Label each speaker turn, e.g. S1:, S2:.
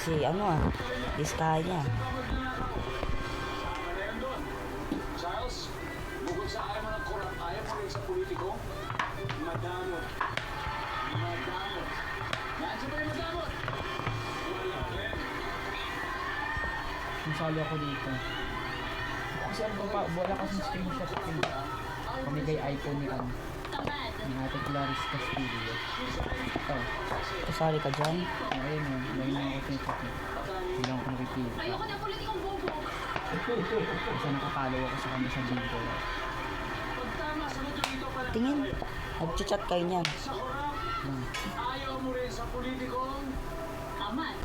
S1: Si Diskaya.
S2: Charles, bukod sa ayaw mo ng korap, ayaw mo rin sa politiko, madamot. Madamot. Nandiyan ba yung madamot? Wala rin.
S3: Nasali ako dito. Kasi wala kasing screenshot ko. Pamigay iPhone ni Ate Clarice Castillo. Ito.
S1: Kasali ka dyan?
S3: Ayun yun. May mga screenshot niya. Hindi lang ako nakikita.
S4: Ayoko na politikong bobo.
S3: Kasi nakapalo ako sa kanya sa video.
S2: Pagtama, sunod yung ito pala.
S1: Tingin. Nag-chat kayo niyan.
S2: Sa korap, ayaw mo rin sa politikong
S4: Amat.